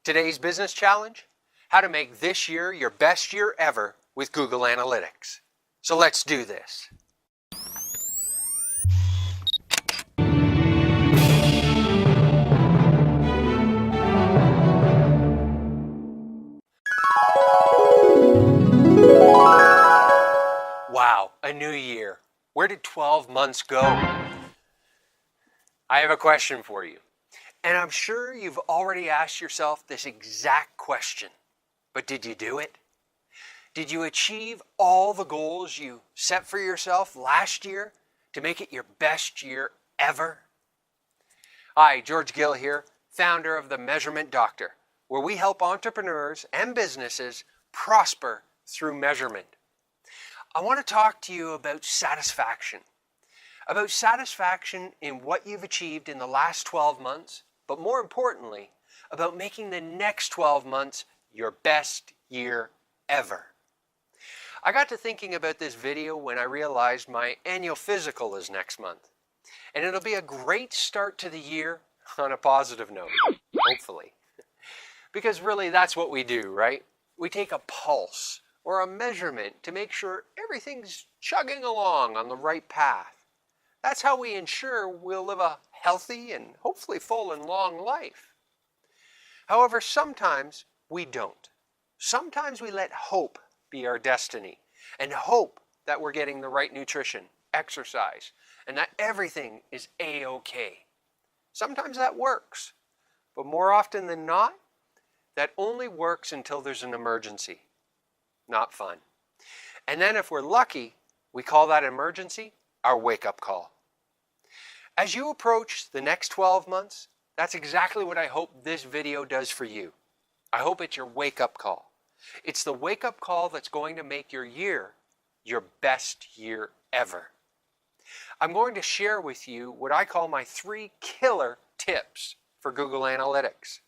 Today's business challenge: how to make this year your best year ever with Google Analytics. So let's do this. Wow, a new year. Where did 12 months go? I have a question for you. And I'm sure you've already asked yourself this exact question. But did you do it? Did you achieve all the goals you set for yourself last year to make it your best year ever? Hi, George Gill here, founder of The Measurement Doctor, where we help entrepreneurs and businesses prosper through measurement. I want to talk to you about satisfaction in what you've achieved in the last 12 months, but more importantly, about making the next 12 months your best year ever. I got to thinking about this video when I realized my annual physical is next month, and it'll be a great start to the year on a positive note, hopefully. Because really that's what we do, right? We take a pulse or a measurement to make sure everything's chugging along on the right path. That's how we ensure we'll live a healthy and hopefully full and long life. However, sometimes we don't. Sometimes we let hope be our destiny and hope that we're getting the right nutrition, exercise, and that everything is A-okay. Sometimes that works, but more often than not, that only works until there's an emergency. Not fun. And then if we're lucky, we call that emergency our wake-up call. As you approach the next 12 months, that's exactly what I hope this video does for you. I hope it's your wake-up call. It's the wake-up call that's going to make your year your best year ever. I'm going to share with you what I call my 3 killer tips for Google Analytics.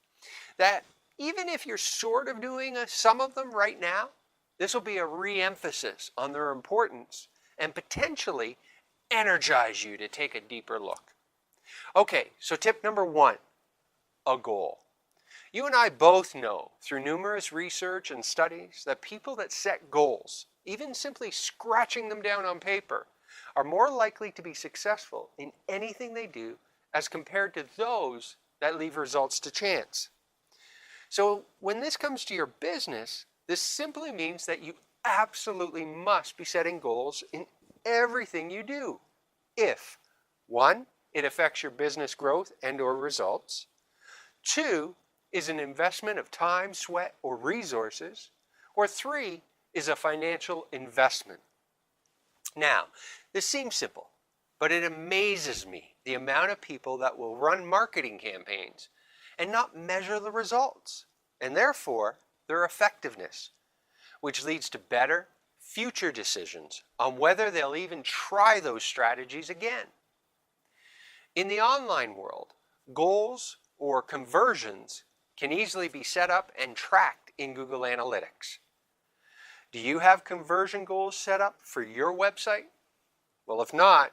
That even if you're sort of doing some of them right now, this will be a re-emphasis on their importance and potentially energize you to take a deeper look. Okay, so tip number 1, a goal. You and I both know through numerous research and studies that people that set goals, even simply scratching them down on paper, are more likely to be successful in anything they do as compared to those that leave results to chance. So when this comes to your business, this simply means that you absolutely must be setting goals in everything you do. If 1, it affects your business growth and or results. 2, is an investment of time, sweat, or resources. Or 3, is a financial investment. Now, this seems simple, but it amazes me the amount of people that will run marketing campaigns and not measure the results, and therefore their effectiveness, which leads to better future decisions on whether they'll even try those strategies again. In the online world, goals or conversions can easily be set up and tracked in Google Analytics. Do you have conversion goals set up for your website? Well, if not,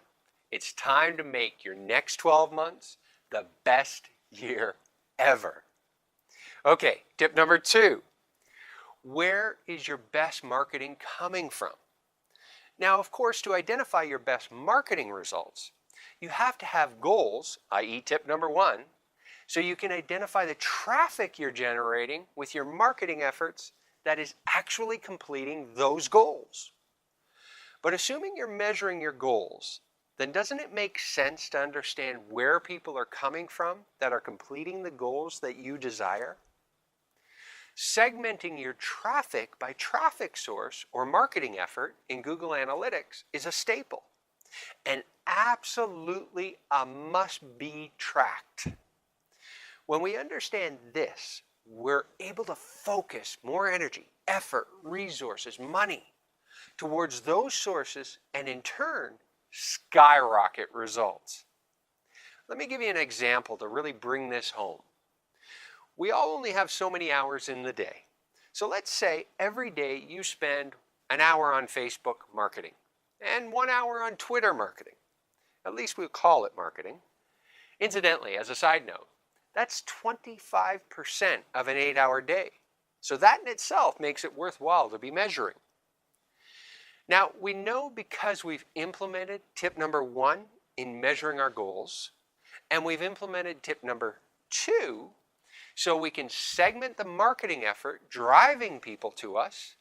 it's time to make your next 12 months the best year ever. Okay, tip number 2. Where is your best marketing coming from? Now, of course, to identify your best marketing results, you have to have goals, i.e. tip number 1, so you can identify the traffic you're generating with your marketing efforts that is actually completing those goals. But assuming you're measuring your goals, then doesn't it make sense to understand where people are coming from that are completing the goals that you desire? Segmenting your traffic by traffic source or marketing effort in Google Analytics is a staple and absolutely a must-be tracked. When we understand this, we're able to focus more energy, effort, resources, money towards those sources and in turn skyrocket results. Let me give you an example to really bring this home. We all only have so many hours in the day. So let's say every day you spend an hour on Facebook marketing and 1 hour on Twitter marketing. At least we'll call it marketing. Incidentally, as a side note, That's 25% of an 8-hour day. So that in itself makes it worthwhile to be measuring. Now, we know because we've implemented tip number 1 in measuring our goals, and we've implemented tip number 2 so we can segment the marketing effort driving people to us.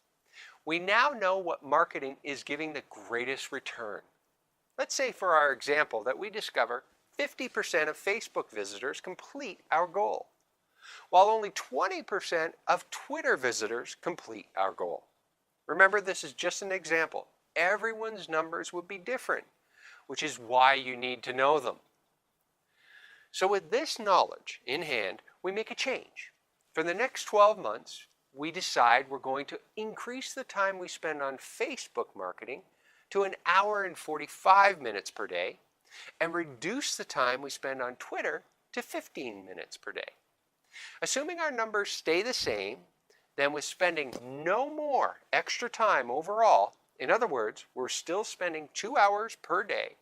We now know what marketing is giving the greatest return. Let's say for our example that we discover 50% of Facebook visitors complete our goal, while only 20% of Twitter visitors complete our goal. Remember, this is just an example. Everyone's numbers would be different, which is why you need to know them. So with this knowledge in hand, we make a change. For the next 12 months, we decide we're going to increase the time we spend on Facebook marketing to 1 hour and 45 minutes per day, and reduce the time we spend on Twitter to 15 minutes per day. Assuming our numbers stay the same, then with spending no more extra time overall, in other words, we're still spending 2 hours per day,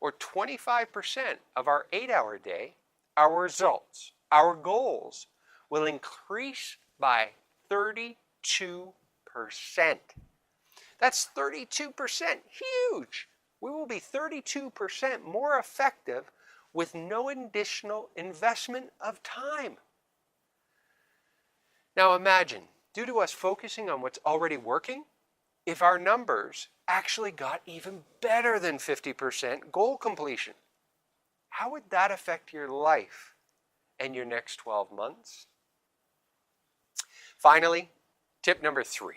or 25% of our 8-hour day, our results, our goals, will increase by 32%. That's 32%, huge! We will be 32% more effective with no additional investment of time. Now imagine, due to us focusing on what's already working, if our numbers actually got even better than 50% goal completion. How would that affect your life and your next 12 months? Finally, tip number 3.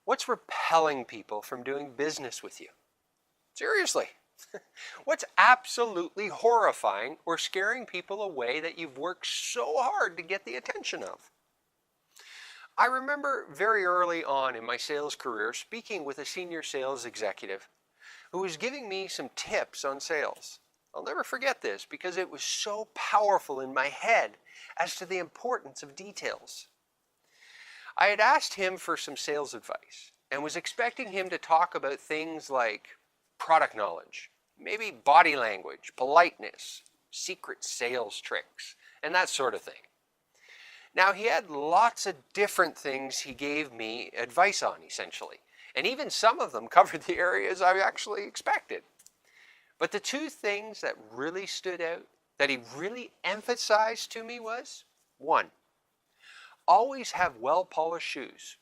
What's repelling people from doing business with you? Seriously. What's absolutely horrifying or scaring people away that you've worked so hard to get the attention of? I remember very early on in my sales career speaking with a senior sales executive who was giving me some tips on sales. I'll never forget this because it was so powerful in my head as to the importance of details. I had asked him for some sales advice and was expecting him to talk about things like product knowledge, maybe body language, politeness, secret sales tricks, and that sort of thing. Now, he had lots of different things he gave me advice on, essentially, and even some of them covered the areas I actually expected. But the 2 things that really stood out, that he really emphasized to me was, 1, always have well-polished shoes.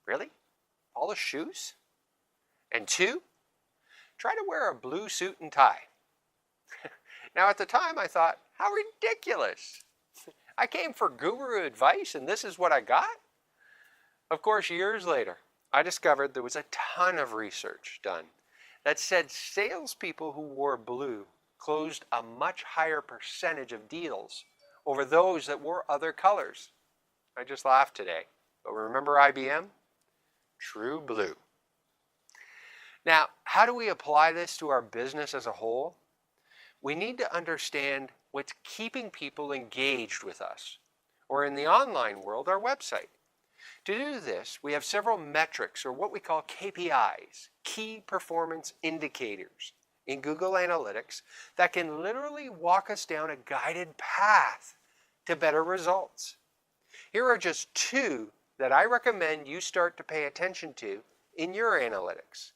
Really? Polished shoes? And 2, try to wear a blue suit and tie. Now, at the time, I thought, how ridiculous! I came for guru advice and this is what I got? Of course, years later, I discovered there was a ton of research done that said salespeople who wore blue closed a much higher percentage of deals over those that wore other colors. I just laughed today, but remember IBM? True blue. Now, how do we apply this to our business as a whole? We need to understand what's keeping people engaged with us, or in the online world, our website. To do this, we have several metrics, or what we call KPIs, key performance indicators, in Google Analytics that can literally walk us down a guided path to better results. Here are just 2 that I recommend you start to pay attention to in your analytics.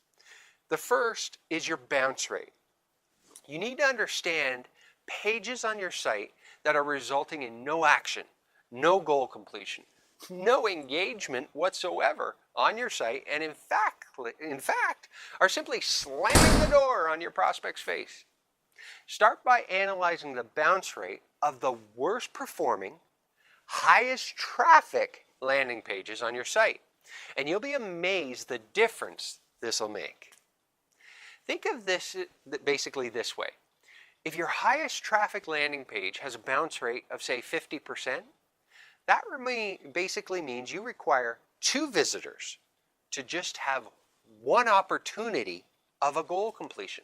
The first is your bounce rate. You need to understand pages on your site that are resulting in no action, no goal completion, no engagement whatsoever on your site, and in fact, are simply slamming the door on your prospect's face. Start by analyzing the bounce rate of the worst performing, highest traffic landing pages on your site, and you'll be amazed the difference this will make. Think of this basically this way. If your highest traffic landing page has a bounce rate of, say, 50%, that basically means you require 2 visitors to just have 1 opportunity of a goal completion.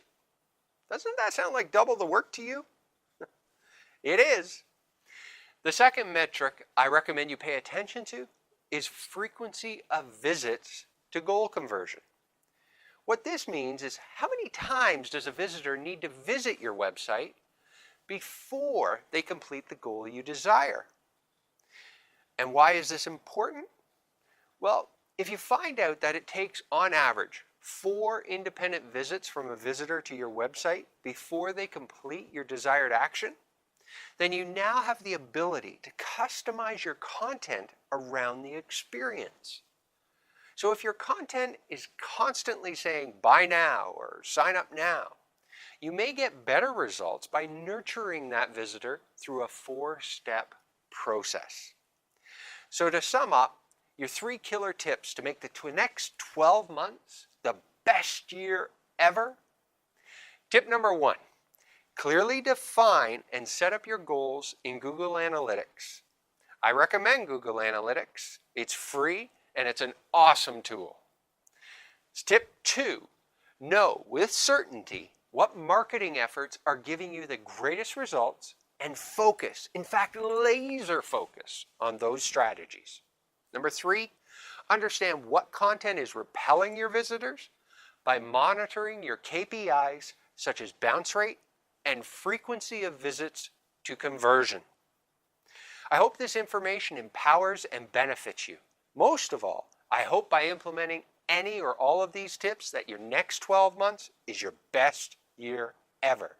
Doesn't that sound like double the work to you? It is. The second metric I recommend you pay attention to is frequency of visits to goal conversion. What this means is how many times does a visitor need to visit your website before they complete the goal you desire. And why is this important? Well, if you find out that it takes, on average, 4 independent visits from a visitor to your website before they complete your desired action, then you now have the ability to customize your content around the experience. So if your content is constantly saying buy now or sign up now, you may get better results by nurturing that visitor through a 4-step process. So to sum up, your 3 killer tips to make the next 12 months the best year ever. Tip number 1, clearly define and set up your goals in Google Analytics. I recommend Google Analytics. It's free and it's an awesome tool. Tip 2, know with certainty what marketing efforts are giving you the greatest results and focus, in fact, laser focus on those strategies. Number 3, understand what content is repelling your visitors by monitoring your KPIs such as bounce rate and frequency of visits to conversion. I hope this information empowers and benefits you. Most of all, I hope by implementing any or all of these tips that your next 12 months is your best year ever.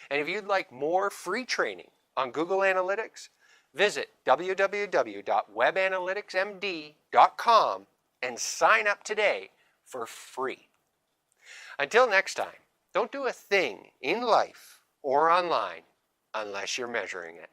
And if you'd like more free training on Google Analytics, visit www.webanalyticsmd.com and sign up today for free. Until next time, don't do a thing in life or online unless you're measuring it.